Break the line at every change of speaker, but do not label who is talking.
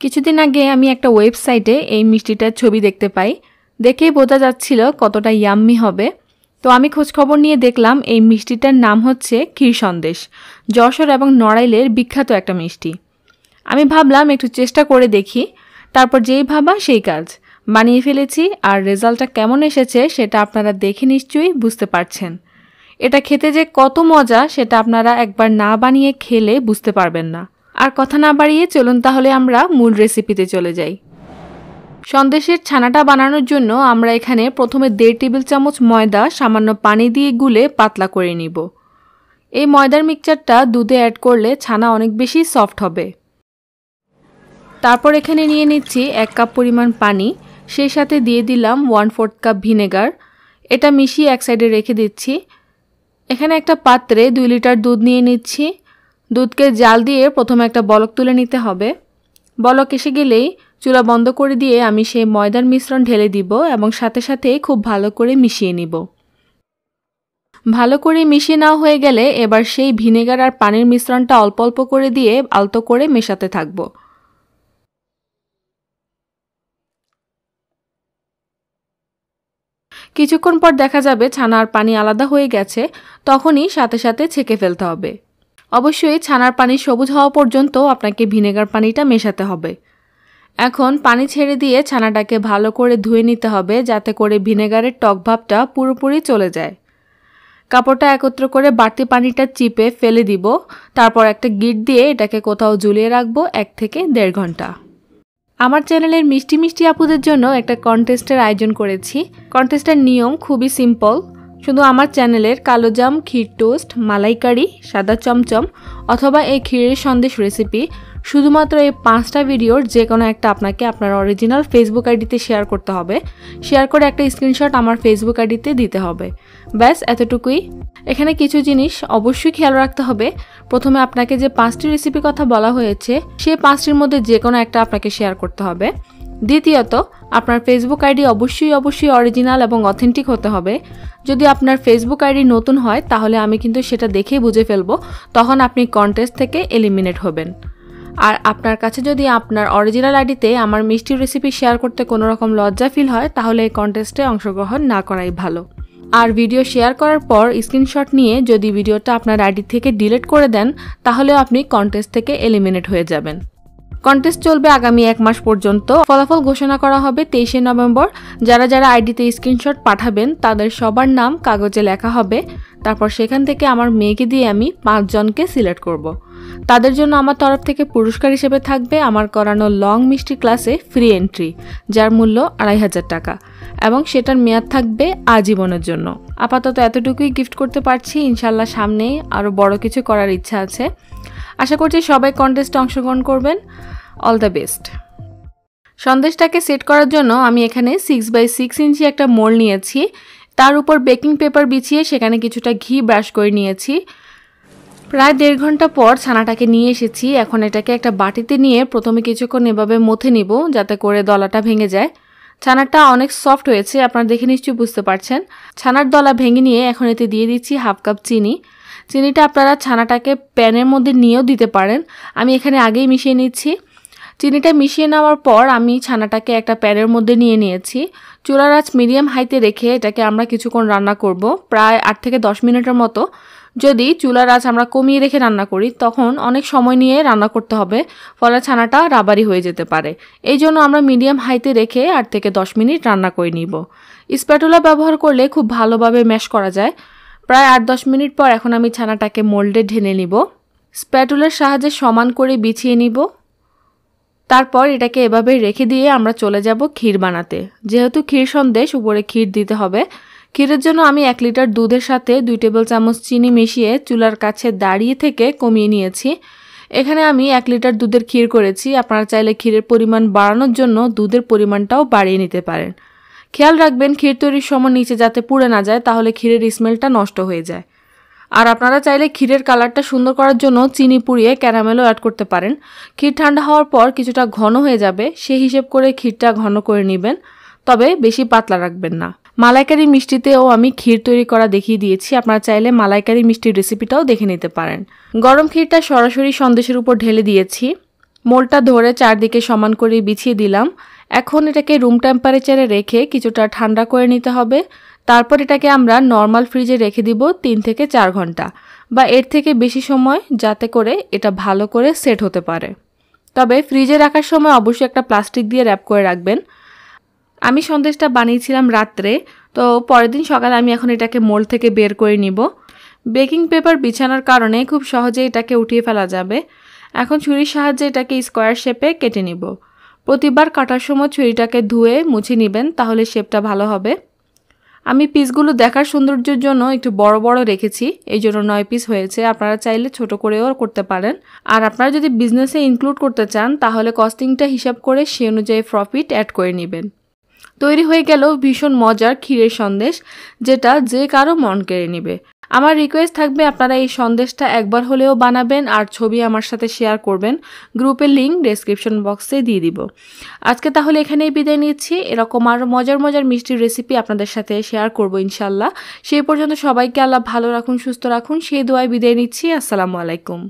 কিছুদিন আগে আমি একটা ওয়েবসাইটে এই মিষ্টিটার ছবি দেখতে পাই, দেখেই বোঝা যাচ্ছিল কতটা ইয়াম্মি হবে। তো আমি খোঁজখবর নিয়ে দেখলাম এই মিষ্টিটার নাম হচ্ছে ক্ষীর সন্দেশ, যশোর এবং নড়াইলের বিখ্যাত একটা মিষ্টি। আমি ভাবলাম একটু চেষ্টা করে দেখি, তারপর যেই ভাবা সেই কাজ, বানিয়ে ফেলেছি। আর রেজাল্টটা কেমন এসেছে সেটা আপনারা দেখে নিশ্চয়ই বুঝতে পারছেন। এটা খেতে যে কত মজা সেটা আপনারা একবার না বানিয়ে খেলে বুঝতে পারবেন না। আর কথা না বাড়িয়ে চলুন তাহলে আমরা মূল রেসিপিতে চলে যাই। সন্দেশের ছানাটা বানানোর জন্য আমরা এখানে প্রথমে 1.5 টেবিল চামচ ময়দা সামান্য পানি দিয়ে গুলে পাতলা করে নিব। এই ময়দার মিক্সচারটা দুধে অ্যাড করলে ছানা অনেক বেশি সফট হবে। তারপর এখানে নিয়ে নিচ্ছি 1 কাপ পরিমাণ পানি, সেই সাথে দিয়ে দিলাম 1/4 কাপ ভিনেগার। এটা মিশিয়ে এক সাইডে রেখে দিচ্ছি। এখানে একটা পাত্রে 2 লিটার দুধ নিয়ে নিচ্ছি। দুধকে জাল দিয়ে প্রথমে একটা বলক তুলে নিতে হবে। বলক এসে গেলেই চুলা বন্ধ করে দিয়ে আমি সেই ময়দার মিশ্রণ ঢেলে দিব এবং সাথে সাথে খুব ভালো করে মিশিয়ে নিব। ভালো করে মিশিয়ে নেওয়া হয়ে গেলে এবার সেই ভিনেগার আর পানির মিশ্রণটা অল্প অল্প করে দিয়ে আলতো করে মেশাতে থাকবো। কিছুক্ষণ পর দেখা যাবে ছানা আর পানি আলাদা হয়ে গেছে, তখনই সাথে সাথে ছেঁকে ফেলতে হবে। অবশ্যই ছানার পানি সবুজ হওয়া পর্যন্ত আপনাকে ভিনেগার পানিটা মেশাতে হবে। এখন পানি ছেড়ে দিয়ে ছানাটাকে ভালো করে ধুয়ে নিতে হবে, যাতে করে ভিনেগারের টক ভাবটা পুরোপুরি চলে যায়। কাপড়টা একত্র করে বাড়তি পানিটা চিপে ফেলে দিব। তারপর একটা গিট দিয়ে এটাকে কোথাও ঝুলিয়ে রাখবো 1 থেকে 1.5 ঘন্টা। আমার চ্যানেলের মিষ্টি মিষ্টি আপুদের জন্য একটা কন্টেস্টের আয়োজন করেছি। কন্টেস্টের নিয়ম খুবই সিম্পল। শুধু আমার চ্যানেলের কালো জাম, ক্ষীর টোস্ট, মালাইকারি, সাদা চমচম অথবা এই ক্ষীরের সন্দেশ রেসিপি, শুধুমাত্র এই 5টা ভিডিওর যে কোনো একটা আপনাকে আপনার অরিজিনাল ফেসবুক আইডিতে শেয়ার করতে হবে। শেয়ার করে একটা স্ক্রিনশট আমার ফেসবুক আইডিতে দিতে হবে। ব্যাস এতটুকুই। এখানে কিছু জিনিস অবশ্যই খেয়াল রাখতে হবে। প্রথমে আপনাকে যে 5টি রেসিপি কথা বলা হয়েছে সেই 5টির মধ্যে যে কোনো একটা আপনাকে শেয়ার করতে হবে। দ্বিতীয়ত, আপনার ফেসবুক আইডি অবশ্যই অরিজিনাল এবং অথেন্টিক হতে হবে। যদি আপনার ফেসবুক আইডি নতুন হয় তাহলে আমি কিন্তু সেটা দেখেই বুঝে ফেলবো, তখন আপনি কন্টেস্ট থেকে এলিমিনেট হবেন। আর আপনার কাছে যদি আপনার অরিজিনাল আইডিতে আমার মিষ্টি রেসিপি শেয়ার করতে কোনো রকম লজ্জা ফিল হয় তাহলে এই কন্টেস্টে অংশগ্রহণ না করাই ভালো। আর ভিডিও শেয়ার করার পর স্ক্রিনশট নিয়ে যদি ভিডিওটা আপনার আইডি থেকে ডিলিট করে দেন তাহলে আপনি কন্টেস্ট থেকে এলিমিনেট হয়ে যাবেন। কন্টেস্ট চলবে আগামী 1 মাস পর্যন্ত। ফলাফল ঘোষণা করা হবে 23শে নভেম্বর। যারা যারা আইডিতে স্ক্রিনশট পাঠাবেন তাদের সবার নাম কাগজে লেখা হবে। তারপর সেখান থেকে আমার মেয়েকে দিয়ে আমি 5 জনকে সিলেক্ট করব। তাদের জন্য আমার তরফ থেকে পুরস্কার হিসেবে থাকবে আমার করানো লং মিষ্টি ক্লাসে ফ্রি এন্ট্রি, যার মূল্য 2500 টাকা এবং সেটার মেয়াদ থাকবে আজীবনের জন্য। আপাতত এতটুকুই গিফট করতে পারছি। ইনশাল্লাহ সামনে আরও বড় কিছু করার ইচ্ছা আছে। আশা করছি সবাই কন্টেস্টে অংশগ্রহণ করবেন। All the best. সন্দেশটাকে সেট করার জন্য আমি এখানে 6x6 ইঞ্চি একটা মোল্ড নিয়েছি। তার উপর বেকিং পেপার বিছিয়ে সেখানে কিছুটা ঘি ব্রাশ করে নিয়েছি। প্রায় 1.5 ঘন্টা পর ছানাটাকে নিয়ে এসেছি। এখন এটাকে একটা বাটিতে নিয়ে প্রথমে কিছুক্ষণ এভাবে মথে নিব যাতে করে দলাটা ভেঙে যায়। ছানাটা অনেক সফট হয়েছে, আপনারা দেখে নিশ্চয়ই বুঝতে পারছেন। ছানার দলা ভেঙে নিয়ে এখন এতে দিয়ে দিচ্ছি 1/2 কাপ চিনি। চিনিটা আপনারা ছানাটাকে প্যানের মধ্যে নিয়েও দিতে পারেন। আমি এখানে আগেই মিশিয়ে নিচ্ছি। চিনিটা মিশিয়ে নেওয়ার পর আমি ছানাটাকে একটা প্যানের মধ্যে নিয়ে নিয়েছি। চুলার আঁচ মিডিয়াম হাইতে রেখে এটাকে আমরা কিছুক্ষণ রান্না করব, প্রায় 8 থেকে 10 মিনিটের মতো। যদি চুলার আঁচ আমরা কমিয়ে রেখে রান্না করি তখন অনেক সময় নিয়ে রান্না করতে হবে, ফলে ছানাটা রাবারি হয়ে যেতে পারে। এই জন্য আমরা মিডিয়াম হাইতে রেখে 8 থেকে 10 মিনিট রান্না করে নিব। স্প্যাটুলা ব্যবহার করলে খুব ভালোভাবে ম্যাশ করা যায়। প্রায় 8-10 মিনিট পর এখন আমি ছানাটাকে মোল্ডে ঢেলে নিব। স্প্যাটুলার সাহায্যে সমান করে বিছিয়ে নিব। তারপর এটাকে এভাবে রেখে দিয়ে আমরা চলে যাব ক্ষীর বানাতে। যেহেতু ক্ষীর সন্দেশ, উপরে ক্ষীর দিতে হবে। ক্ষীরের জন্য আমি 1 লিটার দুধের সাথে 2 টেবিল চামচ চিনি মিশিয়ে চুলার কাছে দাঁড়িয়ে থেকে কমিয়ে নিয়েছি। এখানে আমি 1 লিটার দুধের ক্ষীর করেছি। আপনারা চাইলে ক্ষীরের পরিমাণ বাড়ানোর জন্য দুধের পরিমাণটাও বাড়িয়ে নিতে পারেন। খেয়াল রাখবেন ক্ষীর তৈরির সময় নিচে যাতে পুড়ে না যায়, তাহলে ক্ষীরের স্মেলটা নষ্ট হয়ে যায়। আর আপনারা চাইলে ক্ষীরের কালারটা সুন্দর করার জন্য চিনি পুড়িয়ে ক্যারামেলও অ্যাড করতে পারেন। ক্ষীর ঠান্ডা হওয়ার পর কিছুটা ঘন হয়ে যাবে, সেই হিসেব করে ক্ষীরটা ঘন করে নেবেন, তবে বেশি পাতলা রাখবেন না। মালাইকারি মিষ্টিতেও আমি ক্ষীর তৈরি করা দেখিয়ে দিয়েছি। আপনারা চাইলে মালাইকারি মিষ্টির রেসিপিটাও দেখে নিতে পারেন। গরম ক্ষীরটা সরাসরি সন্দেশের উপর ঢেলে দিয়েছি। মোলটা ধরে চারদিকে সমান করে বিছিয়ে দিলাম। এখন এটাকে রুম টেম্পারেচারে রেখে কিছুটা ঠান্ডা করে নিতে হবে। তারপর এটাকে আমরা নর্মাল ফ্রিজে রেখে দিব 3 থেকে 4 ঘন্টা বা এর থেকে বেশি সময়, যাতে করে এটা ভালো করে সেট হতে পারে। তবে ফ্রিজে রাখার সময় অবশ্যই একটা প্লাস্টিক দিয়ে র্যাপ করে রাখবেন। আমি সন্দেশটা বানিয়েছিলাম রাত্রে, তো পরের দিন সকালে আমি এখন এটাকে মোল্ড থেকে বের করে নিব। বেকিং পেপার বিছানোর কারণে খুব সহজে এটাকে উঠিয়ে ফেলা যাবে। এখন ছুরির সাহায্যে এটাকে স্কোয়ার শেপে কেটে নিব। প্রতিবার কাটার সময় ছুরিটাকে ধুয়ে মুছে নেবেন, তাহলে শেপটা ভালো হবে। আমি পিসগুলো দেখার সৌন্দর্যের জন্য একটু বড় বড় রেখেছি, এই জন্য 9 পিস হয়েছে। আপনারা চাইলে ছোট করেও করতে পারেন। আর আপনারা যদি বিজনেসে ইনক্লুড করতে চান তাহলে কস্টিংটা হিসাব করে সে অনুযায়ী প্রফিট অ্যাড করে নেবেন। তৈরি হয়ে গেল ভীষণ মজার ক্ষীরের সন্দেশ, যেটা যে কারো মন কেড়ে নেবে। আমার রিকোয়েস্ট থাকবে আপনারা এই সন্দেশটা একবার হলেও বানাবেন আর ছবি আমার সাথে শেয়ার করবেন। গ্রুপের লিঙ্ক ডেসক্রিপশন বক্সে দিয়ে দিব। আজকে তাহলে এখানেই বিদায় নিচ্ছি। এরকম আরও মজার মজার মিষ্টির রেসিপি আপনাদের সাথে শেয়ার করব ইনশাল্লাহ। সেই পর্যন্ত সবাইকে আল্লাহ ভালো রাখুন, সুস্থ রাখুন, সেই দোয়ায় বিদায় নিচ্ছি। আসসালামু আলাইকুম।